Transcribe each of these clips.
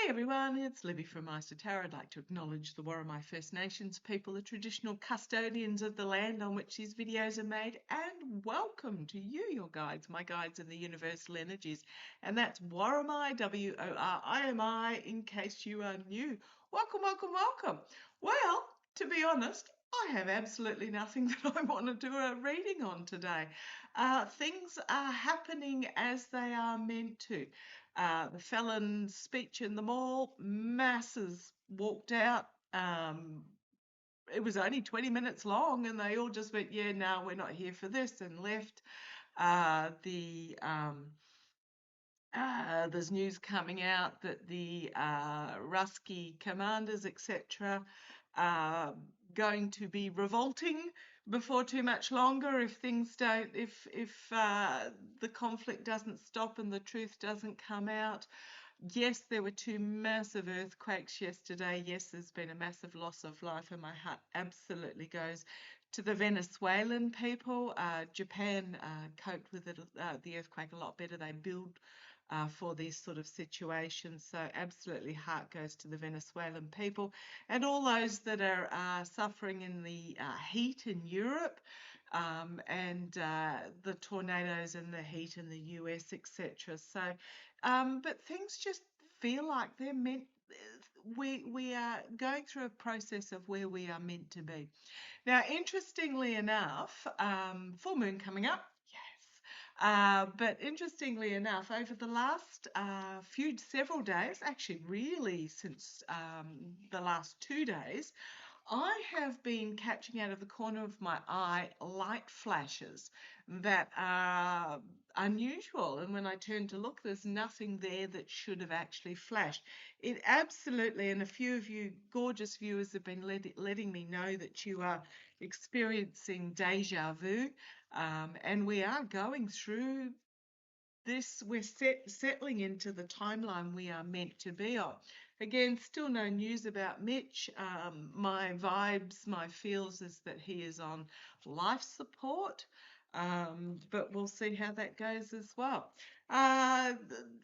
Hey everyone, it's Libby from maighstirtarot. I'd like to acknowledge the Worimi First Nations people, the traditional custodians of the land on which these videos are made, and welcome to you, your guides, my guides in the universal energies. And that's Worimi, W-O-R-I-M-I, in case you are new. Welcome, welcome, welcome. Well, to be honest, I have absolutely nothing that I want to do a reading on today. Things are happening as they are meant to. The felon's speech in the mall, masses walked out. It was only 20 minutes long, and they all just went, yeah, no, we're not here for this, and left. There's news coming out that the Rusky commanders, etc., are going to be revolting before too much longer if things don't, if the conflict doesn't stop and the truth doesn't come out. Yes, there were two massive earthquakes yesterday. Yes, there's been a massive loss of life, and my heart absolutely goes to the Venezuelan people. Japan coped with it, the earthquake a lot better. They build for these sort of situations. So absolutely heart goes to the Venezuelan people and all those that are suffering in the heat in Europe, and the tornadoes and the heat in the US, etc. So, but things just feel like they're meant. We are going through a process of where we are meant to be. Now, interestingly enough, full moon coming up. But interestingly enough, over the last several days, actually really since the last 2 days, I have been catching out of the corner of my eye light flashes that are unusual. And when I turn to look, there's nothing there that should have actually flashed. It absolutely, and a few of you gorgeous viewers have been letting me know that you are experiencing deja vu. And we are going through this, we're settling into the timeline we are meant to be on. Again, still no news about Mitch. My vibes, my feels is that he is on life support, but we'll see how that goes as well. I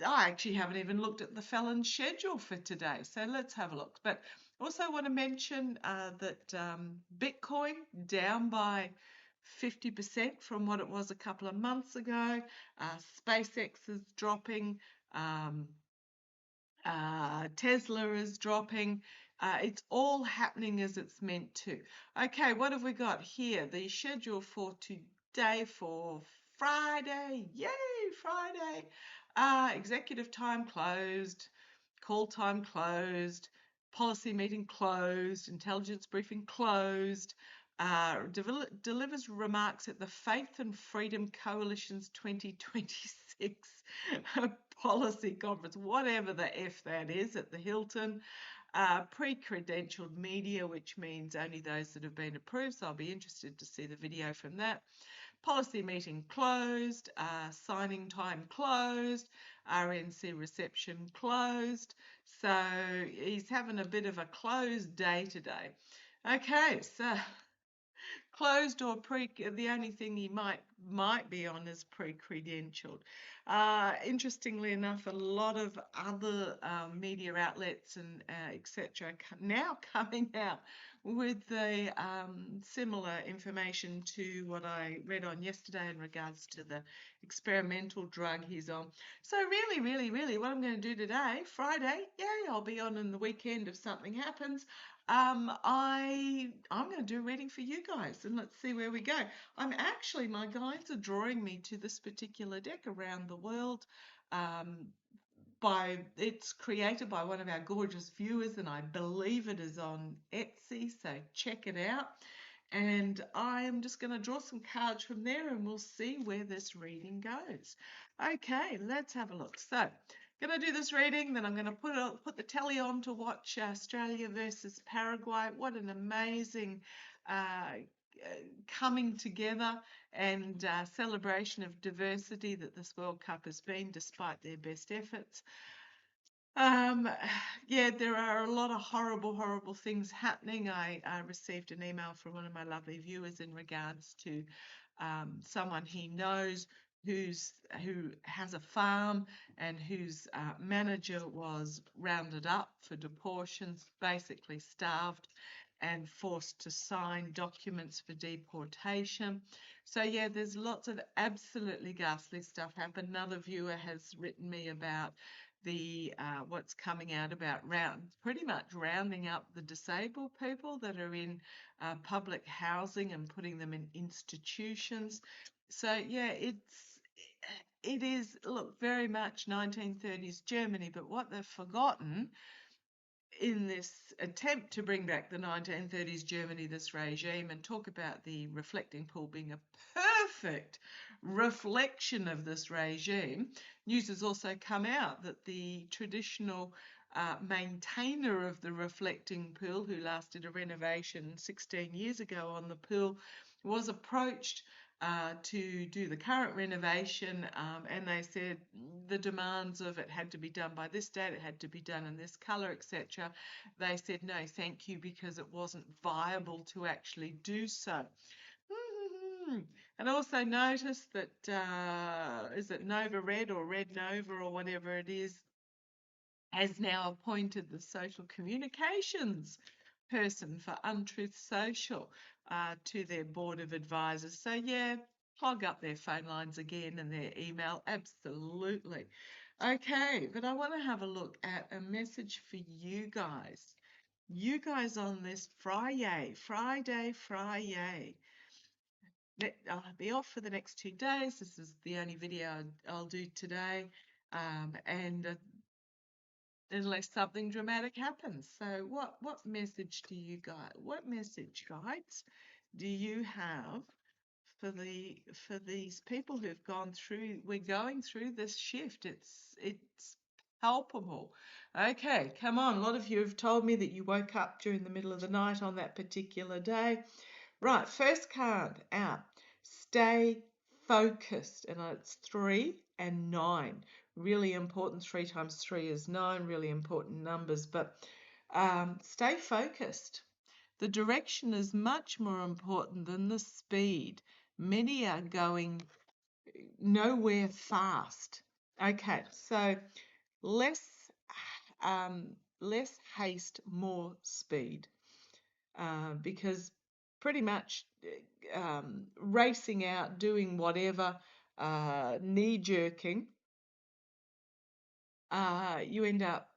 actually haven't even looked at the felon's schedule for today, so let's have a look. But also want to mention that Bitcoin down by 50% from what it was a couple of months ago. SpaceX is dropping. Tesla is dropping. It's all happening as it's meant to. Okay, what have we got here? The schedule for today, for Friday. Yay, Friday. Executive time closed. Call time closed. Policy meeting closed. Intelligence briefing closed. Delivers remarks at the Faith and Freedom Coalition's 2026 policy conference, whatever the F that is, at the Hilton. Pre-credentialed media, which means only those that have been approved, so I'll be interested to see the video from that. Policy meeting closed, signing time closed, RNC reception closed, so he's having a bit of a closed day today. Okay, so closed or the only thing he might be on is pre-credentialed. Interestingly enough, a lot of other media outlets and etc. now coming out with the similar information to what I read on yesterday in regards to the experimental drug he's on. So really, what I'm going to do today, Friday, yay, I'll be on in the weekend if something happens. I'm going to do a reading for you guys, and let's see where we go. My guides are drawing me to this particular deck around the world. It's created by one of our gorgeous viewers, and I believe it is on Etsy, so check it out. And I am just going to draw some cards from there, and we'll see where this reading goes. Okay, let's have a look. So, going to do this reading, then I'm going to put the telly on to watch Australia versus Paraguay. What an amazing coming together and celebration of diversity that this World Cup has been, despite their best efforts. Yeah, there are a lot of horrible things happening. I received an email from one of my lovely viewers in regards to someone he knows who has a farm and whose manager was rounded up for deportations, basically starved and forced to sign documents for deportation. So yeah, there's lots of absolutely ghastly stuff happened. Another viewer has written me about the what's coming out about pretty much rounding up the disabled people that are in public housing and putting them in institutions. So yeah, it is, look, very much 1930s Germany, but what they've forgotten in this attempt to bring back the 1930s Germany, this regime, and talk about the reflecting pool being a perfect reflection of this regime, news has also come out that the traditional maintainer of the reflecting pool, who last did a renovation 16 years ago on the pool, was approached to do the current renovation, and they said the demands of it had to be done by this date, it had to be done in this colour, etc. They said no, thank you, because it wasn't viable to actually do so. And also notice that is it Nova Red or Red Nova or whatever it is, has now appointed the social communications person for Untruth Social to their board of advisors. So yeah, clog up their phone lines again and their email, absolutely. Okay, but I want to have a look at a message for you guys. You guys on this Friday. I'll be off for the next 2 days. This is the only video I'll do today. And unless something dramatic happens. So what message guides, do you have for these people who've gone through, we're going through this shift. It's palpable. Okay, come on. A lot of you have told me that you woke up during the middle of the night on that particular day. Right, first card out. Stay focused. And it's 3 and 9. Really important. 3 times 3 is 9. Really important numbers. But stay focused. The direction is much more important than the speed. Many are going nowhere fast. Okay, so less less haste, more speed. Because pretty much racing out, doing whatever, knee-jerking, you end up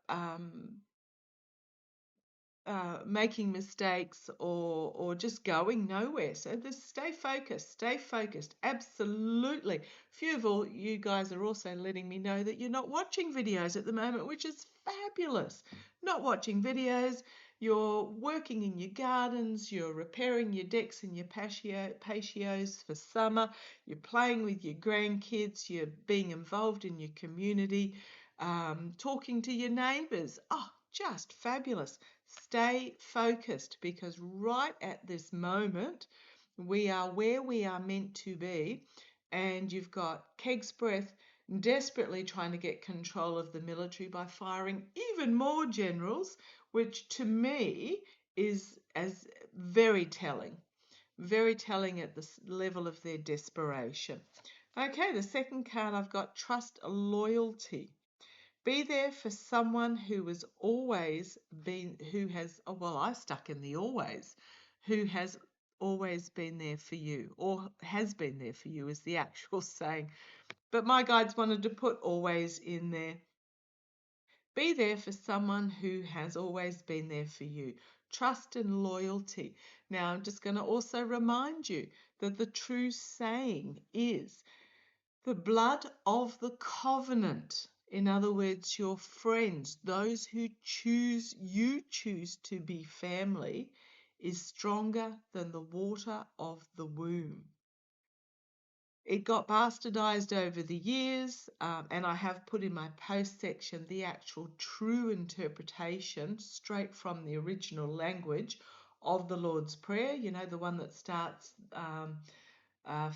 making mistakes or just going nowhere. So just stay focused, absolutely. Few of all you guys are also letting me know that you're not watching videos at the moment, which is fabulous. Not watching videos, you're working in your gardens, you're repairing your decks and your patios for summer, you're playing with your grandkids, you're being involved in your community, talking to your neighbours. Oh, just fabulous. Stay focused, because right at this moment we are where we are meant to be, and you've got Keg's Breath desperately trying to get control of the military by firing even more generals, which to me is as very telling at the level of their desperation. Okay, the second card I've got, trust, loyalty. Be there for someone who has always been, I stuck in the always, who has always been there for you, or has been there for you is the actual saying. But my guides wanted to put always in there. Be there for someone who has always been there for you. Trust and loyalty. Now, I'm just going to also remind you that the true saying is the blood of the covenant. In other words, your friends, those who you choose to be family, is stronger than the water of the womb. It got bastardized over the years, and I have put in my post section the actual true interpretation straight from the original language of the Lord's Prayer, you know, the one that starts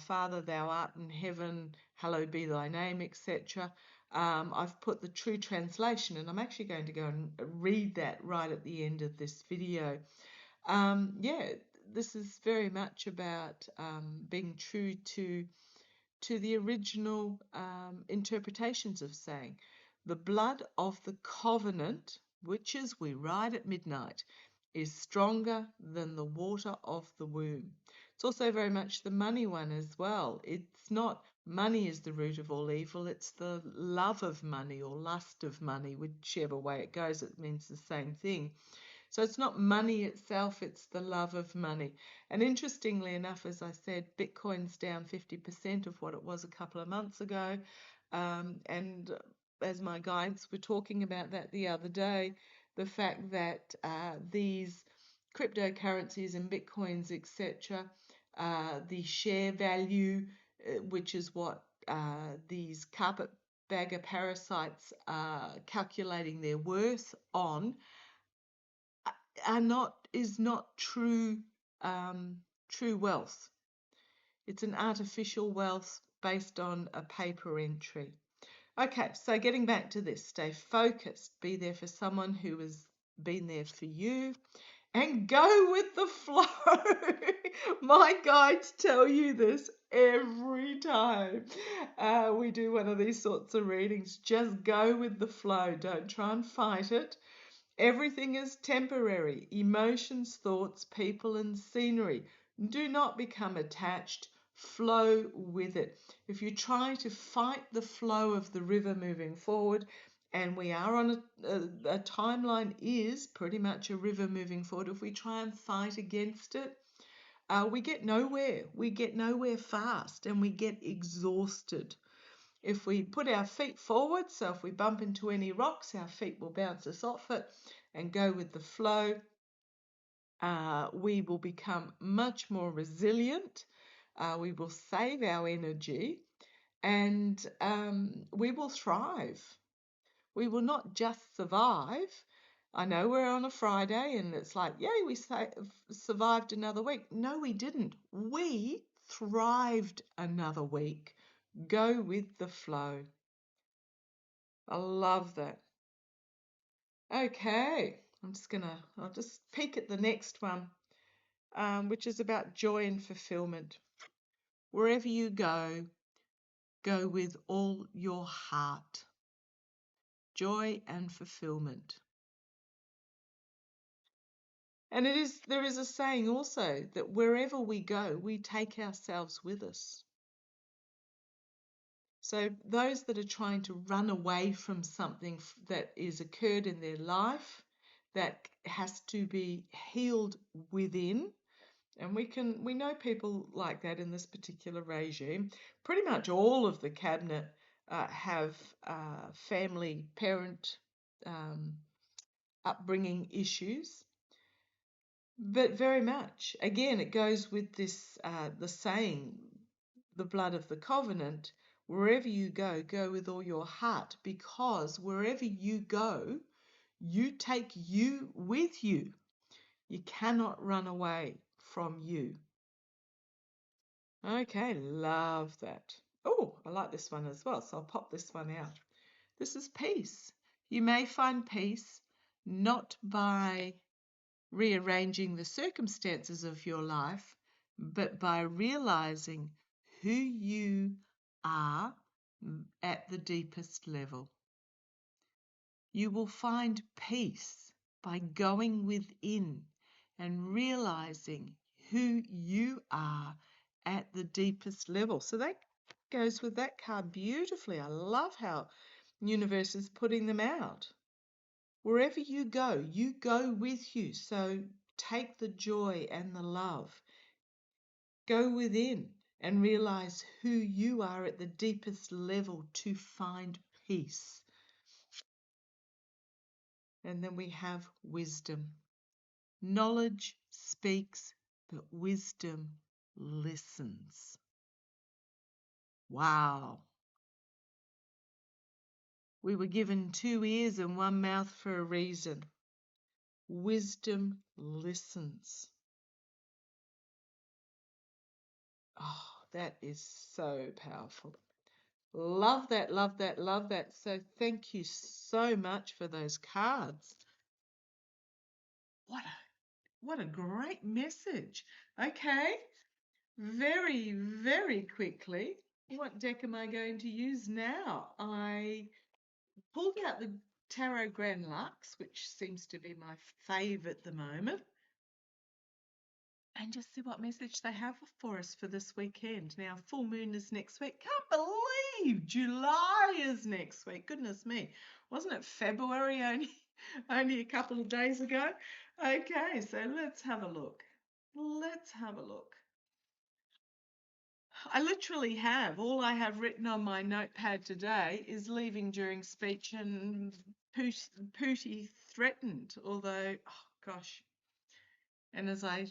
Father, thou art in heaven, hallowed be thy name, etc. I've put the true translation, and I'm actually going to go and read that right at the end of this video. Yeah, this is very much about being true to to the original interpretations of saying the blood of the covenant, witches we ride at midnight, is stronger than the water of the womb. It's also very much the money one as well. It's not money is the root of all evil, it's the love of money or lust of money, whichever way it goes, it means the same thing. So it's not money itself, it's the love of money. And interestingly enough, as I said, Bitcoin's down 50% of what it was a couple of months ago. And as my guides were talking about that the other day, the fact that these cryptocurrencies and Bitcoins, etc., the share value, which is what these carpetbagger parasites are calculating their worth on, is not true wealth. It's an artificial wealth based on a paper entry. Okay, so getting back to this, stay focused, be there for someone who has been there for you, and go with the flow. My guides tell you this every time we do one of these sorts of readings. Just go with the flow. Don't try and fight it. Everything is temporary. Emotions, thoughts, people, and scenery. Do not become attached. Flow with it. If you try to fight the flow of the river moving forward, and we are on a timeline is pretty much a river moving forward. If we try and fight against it, we get nowhere. We get nowhere fast, and we get exhausted. If we put our feet forward, so if we bump into any rocks, our feet will bounce us off it and go with the flow. We will become much more resilient. We will save our energy, and we will thrive. We will not just survive. I know we're on a Friday and it's like, yay, we survived another week. No, we didn't. We thrived another week. Go with the flow. I love that. Okay, I'll just peek at the next one, which is about joy and fulfillment. Wherever you go, go with all your heart. Joy and fulfillment. And there is a saying also that wherever we go, we take ourselves with us. So those that are trying to run away from something that is occurred in their life that has to be healed within, and we know people like that in this particular regime. Pretty much all of the cabinet have family, parent, upbringing issues. But very much, again, it goes with this, the saying, the blood of the covenant. Wherever you go, go with all your heart, because wherever you go, you take you with you. You cannot run away from you. Okay, love that. Oh, I like this one as well, so I'll pop this one out. This is peace. You may find peace not by rearranging the circumstances of your life, but by realizing who you are at the deepest level. You will find peace by going within and realizing who you are at the deepest level. So that goes with that card beautifully. I love how universe is putting them out. Wherever you go with you. So take the joy and the love. Go within and realize who you are at the deepest level to find peace. And then we have wisdom. Knowledge speaks, but wisdom listens. Wow. We were given 2 ears and 1 mouth for a reason. Wisdom listens. Oh, that is so powerful. Love that, love that, love that. So thank you so much for those cards. What a great message. Okay, very, very quickly, What deck am I going to use now? I pulled out the Tarot Grand Lux, which seems to be my fave at the moment, and just see what message they have for us for this weekend. Now, full moon is next week. Can't believe July is next week. Goodness me. Wasn't it February only a couple of days ago? Okay, so let's have a look. Let's have a look. I literally have. All I have written on my notepad today is leaving during speech and Pooty threatened, although, oh gosh. And as I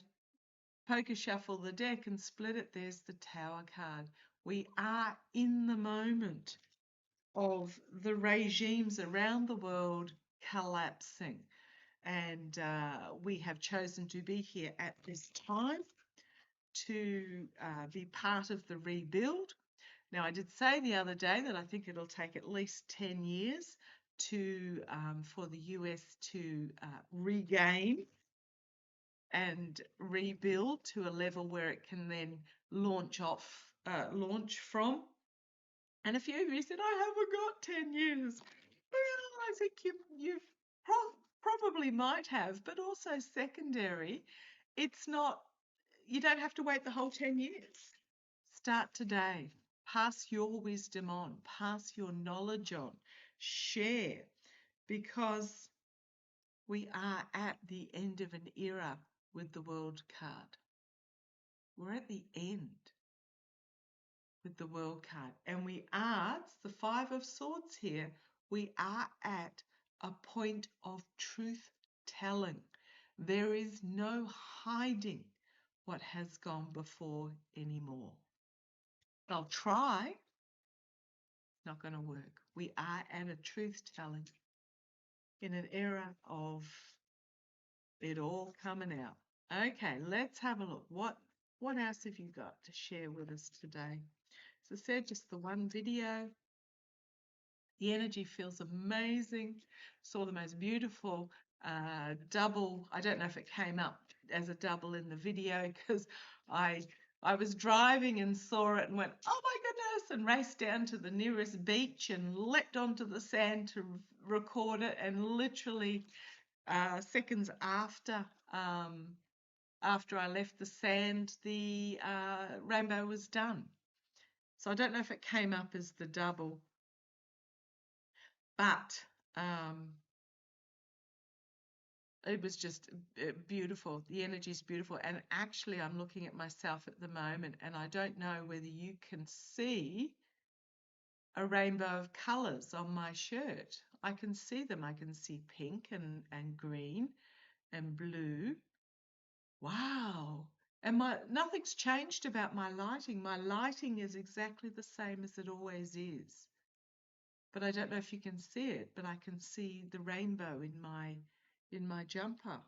poker shuffle the deck and split it, there's the Tower card. We are in the moment of the regimes around the world collapsing. And we have chosen to be here at this time to be part of the rebuild. Now, I did say the other day that I think it'll take at least 10 years for the US to regain and rebuild to a level where it can then launch from. And a few of you said, I haven't got 10 years. Well, I think you probably might have, but also secondary, it's not, you don't have to wait the whole 10 years. Start today. Pass your wisdom on, pass your knowledge on, share, because we are at the end of an era with the World card. We're at the end with the World card. And it's the Five of Swords here. We are at a point of truth telling. There is no hiding what has gone before anymore. They'll try. Not going to work. We are at a truth telling in an era of it all coming out. Okay, let's have a look. What else have you got to share with us today? As I said, just the one video. The energy feels amazing. Saw the most beautiful double. I don't know if it came up as a double in the video because I was driving and saw it and went, oh my goodness, and raced down to the nearest beach and leapt onto the sand to record it. And literally seconds after I left the sand, the rainbow was done. So I don't know if it came up as the double, but it was just beautiful. The energy is beautiful. And actually, I'm looking at myself at the moment, and I don't know whether you can see a rainbow of colours on my shirt. I can see them. I can see pink and green and blue. Wow. And nothing's changed about my lighting. My lighting is exactly the same as it always is. But I don't know if you can see it, but I can see the rainbow in my jumper.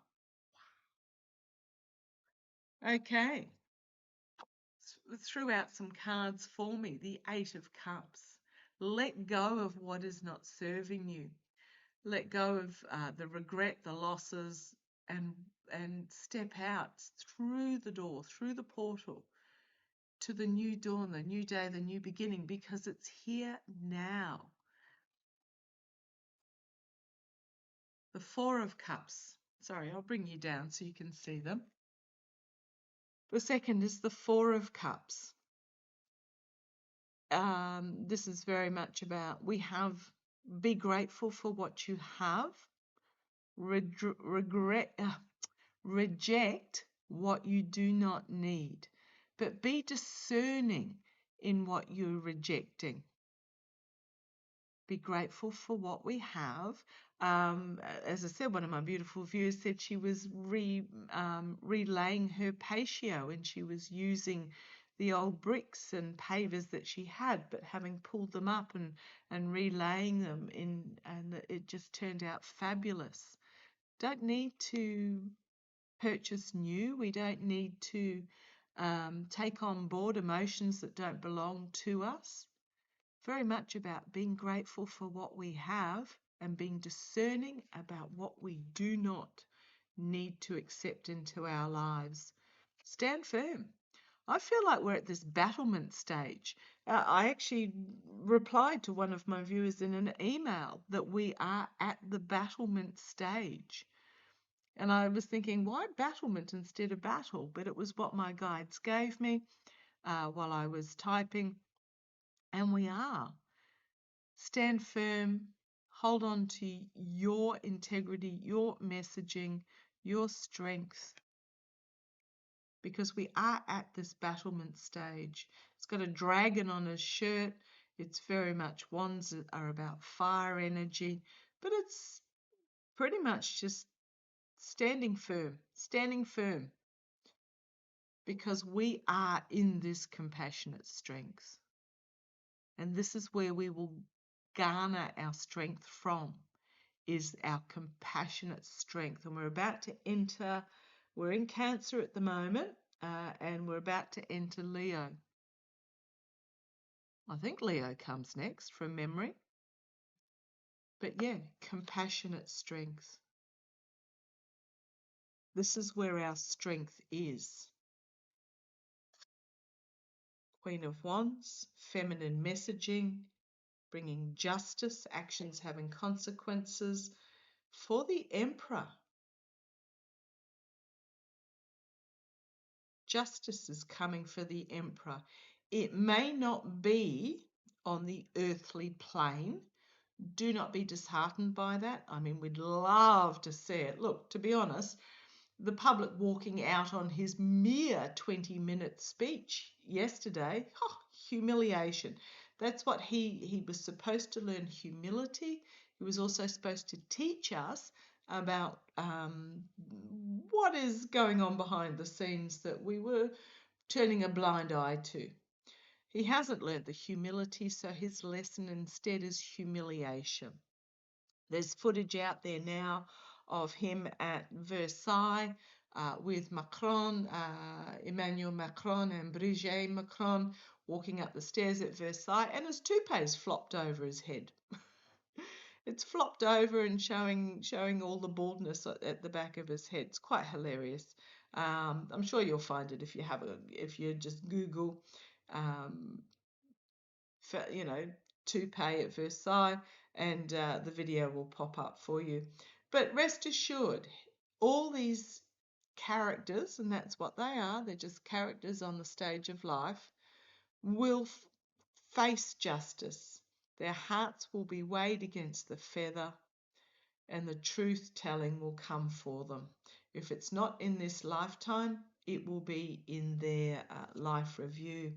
Okay. Threw out some cards for me. The Eight of Cups. Let go of what is not serving you. Let go of the regret, the losses, and step out through the door, through the portal to the new dawn, the new day, the new beginning, because it's here now. The Four of Cups. Sorry, I'll bring you down so you can see them. The second is the Four of Cups. This is very much about be grateful for what you have, reject what you do not need, but be discerning in what you're rejecting. Be grateful for what we have. As I said, one of my beautiful viewers said she was relaying her patio and she was using the old bricks and pavers that she had, but having pulled them up and relaying them and it just turned out fabulous. Don't need to purchase new. We don't need to take on board emotions that don't belong to us. Very much about being grateful for what we have and being discerning about what we do not need to accept into our lives. Stand firm. I feel like we're at this battlement stage. I actually replied to one of my viewers in an email that we are at the battlement stage. And I was thinking, why battlement instead of battle? But it was what my guides gave me while I was typing. And we are. Stand firm, hold on to your integrity, your messaging, your strength, because we are at this battlement stage. It's got a dragon on his shirt. It's very much, wands are about fire energy, but it's pretty much just standing firm, because we are in this compassionate strength. And this is where we will garner our strength from, is our compassionate strength. And we're about to enter, we're in Cancer at the moment, and we're about to enter Leo. I think Leo comes next from memory. But yeah, compassionate strength. This is where our strength is. Queen of Wands, feminine messaging, bringing justice, actions having consequences. For the Emperor, justice is coming for the Emperor. It may not be on the earthly plane. Do not be disheartened by that. I mean, we'd love to see it. Look, to be honest, the public walking out on his mere 20-minute speech yesterday, humiliation. That's what he was supposed to learn, humility. He was also supposed to teach us about what is going on behind the scenes that we were turning a blind eye to. He hasn't learned the humility, so his lesson instead is humiliation. There's footage out there now of him at Versailles with Macron, Emmanuel Macron and Brigitte Macron walking up the stairs at Versailles, and his toupee's flopped over his head. It's flopped over and showing all the baldness at the back of his head. It's quite hilarious. I'm sure you'll find it if you just Google, toupee at Versailles, and the video will pop up for you. But rest assured, all these characters, and that's what they are, they're just characters on the stage of life, will face justice. Their hearts will be weighed against the feather, and the truth telling will come for them. If it's not in this lifetime, it will be in their life review.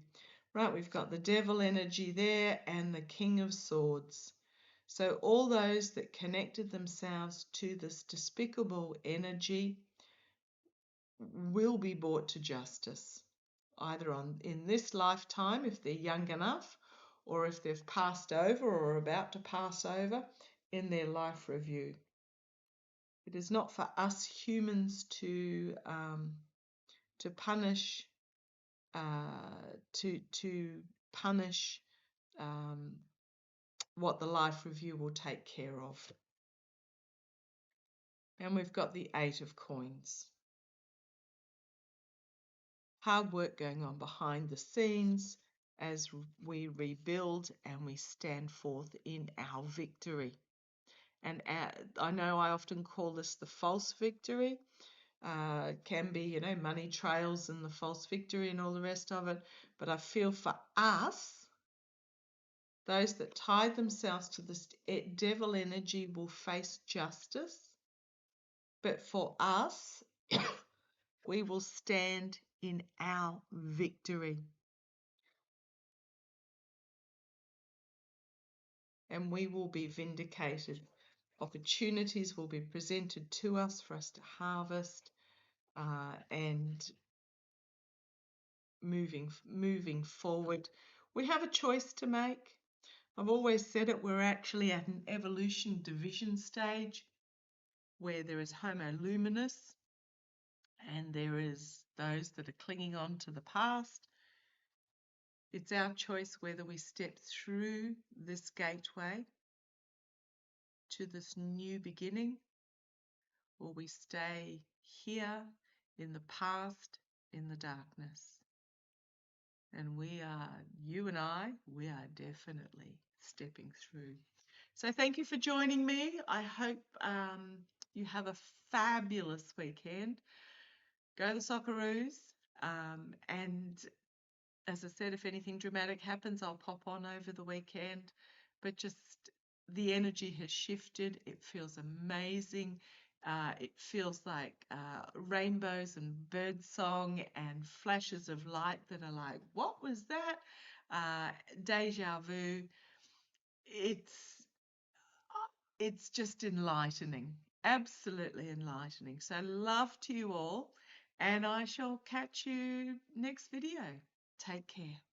Right, we've got the devil energy there and the King of Swords. So all those that connected themselves to this despicable energy will be brought to justice, either in this lifetime if they're young enough, or if they've passed over or are about to pass over in their life review. It is not for us humans to punish what the life review will take care of. And we've got the Eight of Coins. Hard work going on behind the scenes as we rebuild and we stand forth in our victory. And I know I often call this the false victory. It can be, money trails and the false victory and all the rest of it. But I feel for us, those that tie themselves to this devil energy will face justice. But for us, we will stand in our victory. And we will be vindicated. Opportunities will be presented to us for us to harvest, and moving forward. We have a choice to make. I've always said it, we're actually at an evolution division stage where there is Homo luminous and there is those that are clinging on to the past. It's our choice whether we step through this gateway to this new beginning, or we stay here in the past, in the darkness. And you and I, we are definitely stepping through. So thank you for joining me. I hope you have a fabulous weekend. Go the Socceroos. And as I said, if anything dramatic happens, I'll pop on over the weekend. But just the energy has shifted. It feels amazing. It feels like rainbows and bird song and flashes of light that are like, what was that? Deja vu. It's it's just enlightening, absolutely enlightening. So love to you all, and I shall catch you next video. Take care.